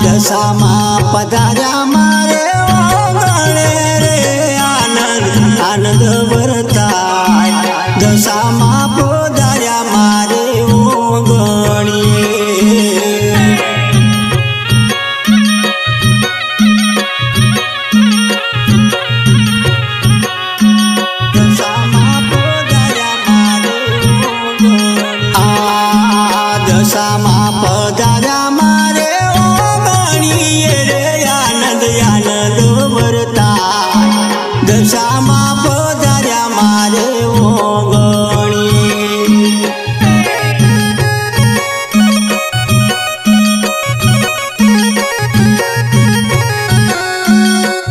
દશામાં પધાર્યા મારે ઓગણે રે આનંદ આનંદ વર્તાય દશામાં પધાર્યા મારે ઓગણીએ દશામાં પધાર્યા મારે ઓગણીએ રે આનંદ આનંદ વર્તાય દશામાં પધાર્યા મારે ઓગણીએ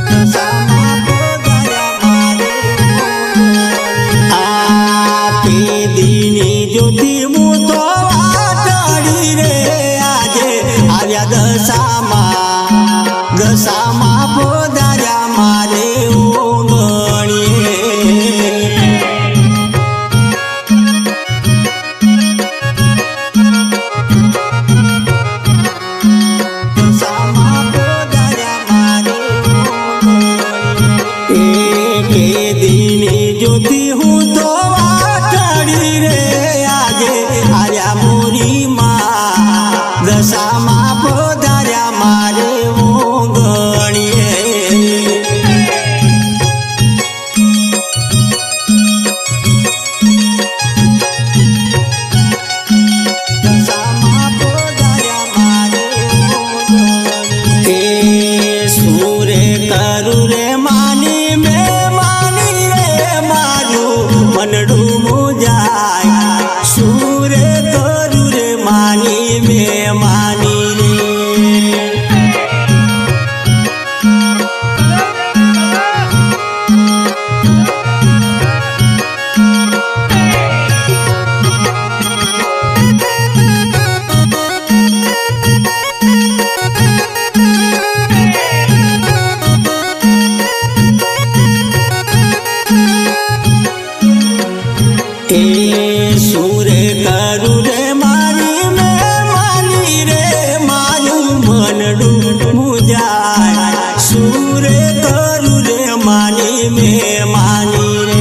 દશામાં પધાર્યા મારે આ પેદીની જ્યોતિ હું તો વાટડી રે આજે આવ્યા દશામાં પધાર્યા મારે ઓગણીએ દશામાં પધાર્યા મારે ઓગણીએ દીની જ્યોતિ હું તો વાટડી રે આજે આવ્યા મોરી માં દશામાં પધાર્યા મારે ઓગણીએ દશામાં પધાર્યા મારે ઓગણીએ સુરે કરું રે માની મેં માની રે મારું મનડું મુજાય સુરે કરું રે માની મેં માની રે એ સુરે કરું રે મારી મેં માની રે મારું મનડું મુજાય સુરે કરું રે માની મેં માની રે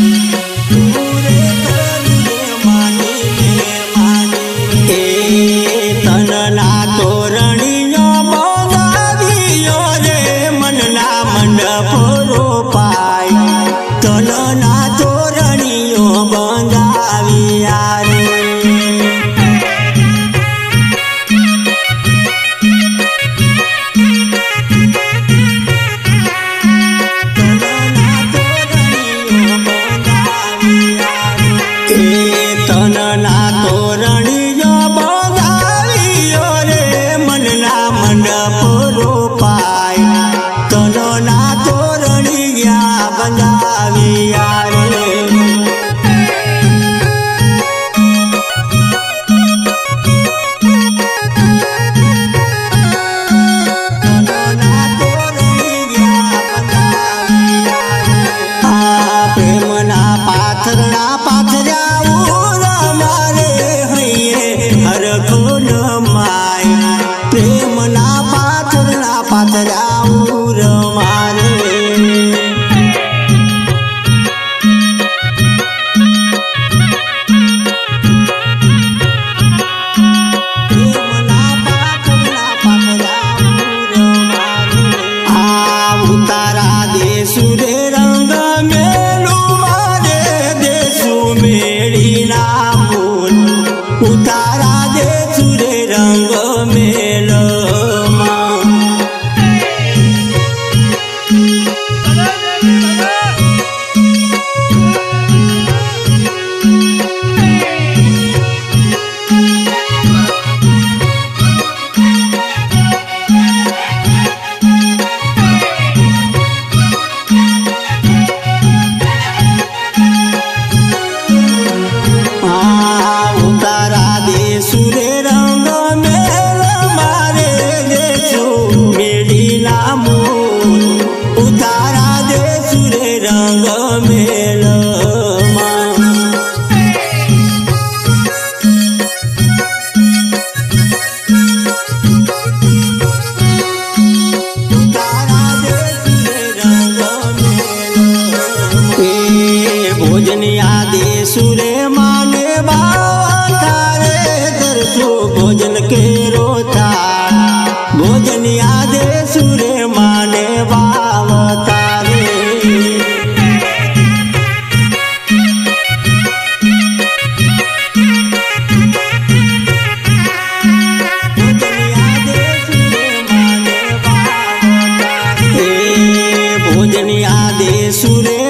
સુરે કરું રે માની મેં માની રે તનના તોરણીઓ બંધાવ્યો રે મનના મંડપો રોપાય તનના તોરણીઓ બંધાવ્યા રે તનના તોરણીઓ બંધાવ્યો રે મનના મંડપો રોપાય તનના તોરણીયા બંધાવ્યા રે તનના તોરણીયા બંધાવ્યા રે આ પ્રેમના પાથરણા પાથર્યા મારે હૈયે હરખો ન માય પ્રેમના પાથરણા પાથર્યા મારે પ્રેમના પાથરણા પાથર્યા આ ઉતારા દેશુ રે રંગ મેલું મારે દેશુ મેળી ના મૂલ ઉતારા દેશુ રે રંગ મેલમાં ઉતારા દેશુ રે રંગ મેલ મારે દેશુ મેળી ના મૂલ ઉતારા દેશુ રે રંગ મેલ सुरे